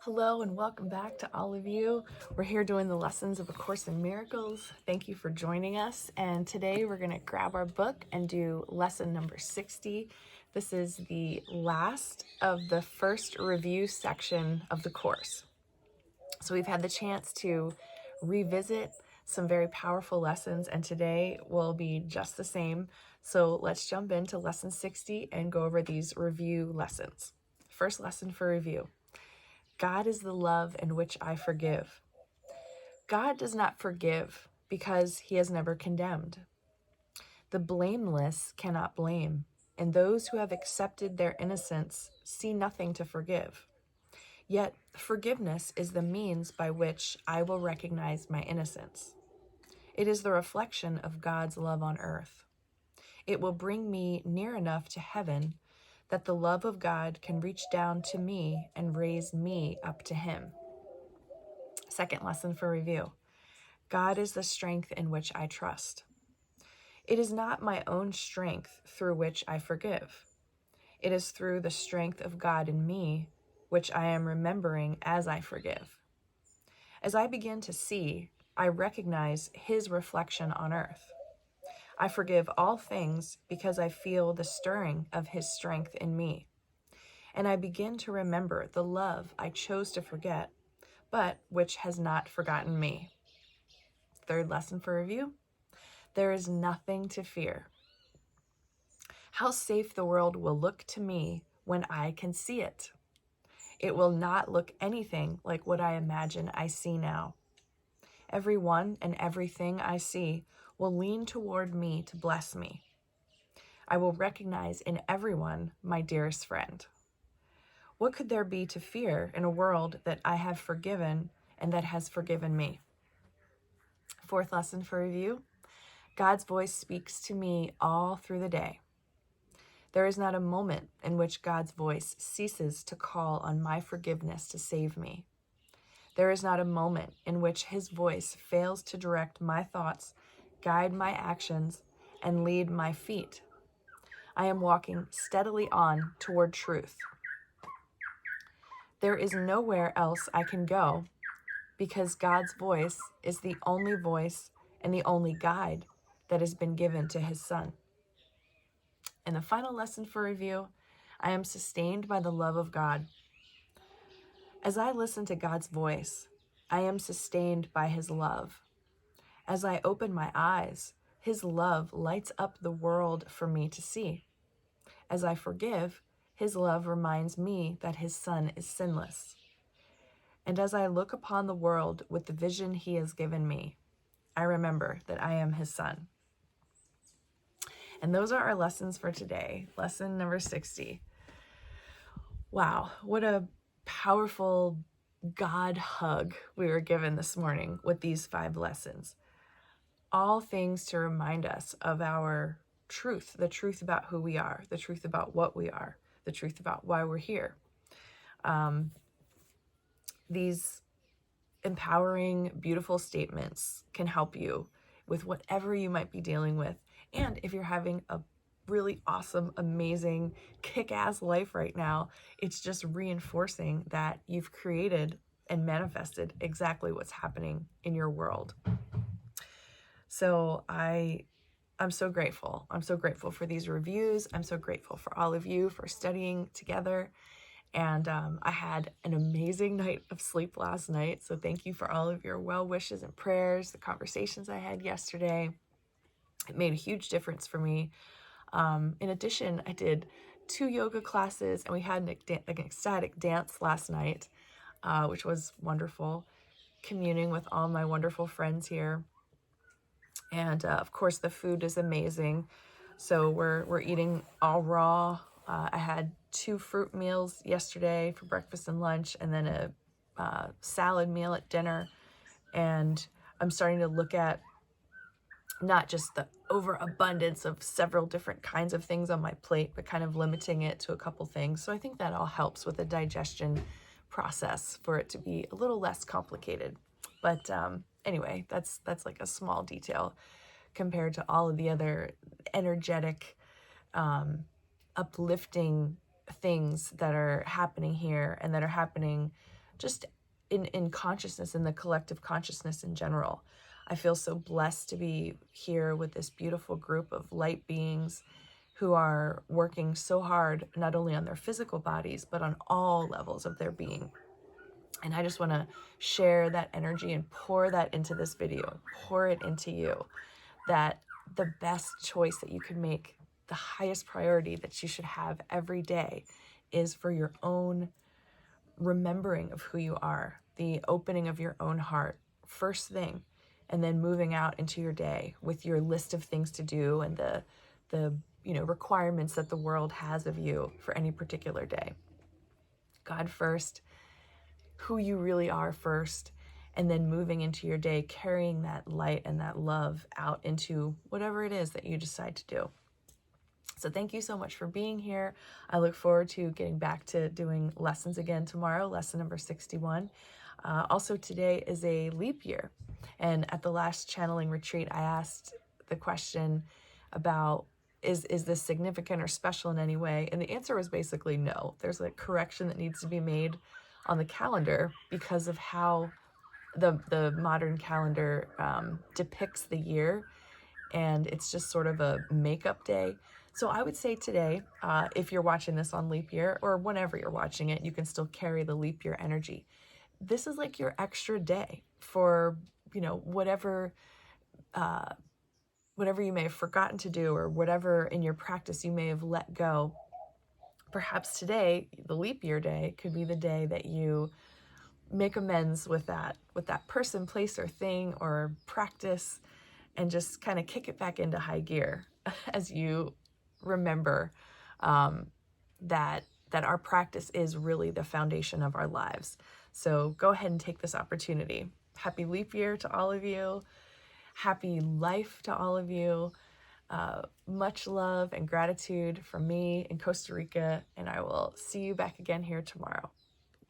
Hello and welcome back to all of you. We're here doing the lessons of A Course in Miracles. Thank you for joining us. And today we're going to grab our book and do lesson number 60. This is the last of the first review section of the course. So we've had the chance to revisit some very powerful lessons, and today will be just the same. So let's jump into lesson 60 and go over these review lessons. First lesson for review. God is the love in which I forgive. God does not forgive because he has never condemned. The blameless cannot blame, and those who have accepted their innocence see nothing to forgive. Yet forgiveness is the means by which I will recognize my innocence. It is the reflection of God's love on earth. It will bring me near enough to heaven that the love of God can reach down to me and raise me up to him. Second lesson for review. God is the strength in which I trust. It is not my own strength through which I forgive. It is through the strength of God in me, which I am remembering as I forgive. As I begin to see, I recognize his reflection on earth. I forgive all things because I feel the stirring of his strength in me. And I begin to remember the love I chose to forget, but which has not forgotten me. Third lesson for review. There is nothing to fear. How safe the world will look to me when I can see it. It will not look anything like what I imagine I see now. Everyone and everything I see will lean toward me to bless me. I will recognize in everyone my dearest friend. What could there be to fear in a world that I have forgiven and that has forgiven me? Fourth lesson for review. God's voice speaks to me all through the day. There is not a moment in which God's voice ceases to call on my forgiveness to save me. There is not a moment in which his voice fails to direct my thoughts, guide my actions, and lead my feet. I am walking steadily on toward truth. There is nowhere else I can go because God's voice is the only voice and the only guide that has been given to his Son. And the final lesson for review, I am sustained by the love of God. As I listen to God's voice, I am sustained by his love. As I open my eyes, his love lights up the world for me to see. As I forgive, his love reminds me that his Son is sinless. And as I look upon the world with the vision he has given me, I remember that I am his son. And those are our lessons for today. Lesson number 60. Wow, what a powerful God hug we were given this morning with these 5 lessons. All things to remind us of our truth, the truth about who we are, the truth about what we are, the truth about why we're here. These empowering, beautiful statements can help you with whatever you might be dealing with. And if you're having a really awesome, amazing, kick-ass life right now, it's just reinforcing that you've created and manifested exactly what's happening in your world. So I'm so grateful. I'm so grateful for these reviews. I'm so grateful for all of you for studying together. And I had an amazing night of sleep last night. So thank you for all of your well wishes and prayers, the conversations I had yesterday. It made a huge difference for me. In addition, I did 2 yoga classes and we had an ecstatic dance last night, which was wonderful, communing with all my wonderful friends here. And of course, the food is amazing. So we're eating all raw. I had 2 fruit meals yesterday for breakfast and lunch, and then a salad meal at dinner. And I'm starting to look at not just the overabundance of several different kinds of things on my plate, but kind of limiting it to a couple things. So I think that all helps with the digestion process for it to be a little less complicated. But anyway, that's like a small detail compared to all of the other energetic, uplifting things that are happening here and that are happening just in consciousness, in the collective consciousness in general. I feel so blessed to be here with this beautiful group of light beings who are working so hard, not only on their physical bodies, but on all levels of their being. And I just want to share that energy and pour that into this video, pour it into you, that the best choice that you can make, the highest priority that you should have every day, is for your own remembering of who you are, the opening of your own heart, first thing, and then moving out into your day with your list of things to do and the requirements that the world has of you for any particular day. God first, who you really are first, and then moving into your day, carrying that light and that love out into whatever it is that you decide to do. So thank you so much for being here. I look forward to getting back to doing lessons again tomorrow, lesson number 61. Also, today is a leap year. And at the last channeling retreat, I asked the question about, is this significant or special in any way? And the answer was basically no. There's a correction that needs to be made on the calendar because of how the modern calendar depicts the year. And it's just sort of a makeup day. So I would say today, if you're watching this on leap year, or whenever you're watching it, you can still carry the leap year energy. This is like your extra day for, whatever you may have forgotten to do, or whatever in your practice you may have let go. Perhaps today, the leap year day, could be the day that you make amends with that person, place, or thing, or practice, and just kind of kick it back into high gear as you remember that our practice is really the foundation of our lives. So go ahead and take this opportunity. Happy leap year to all of you. Happy life to all of you. Much love and gratitude from me in Costa Rica, and I will see you back again here tomorrow.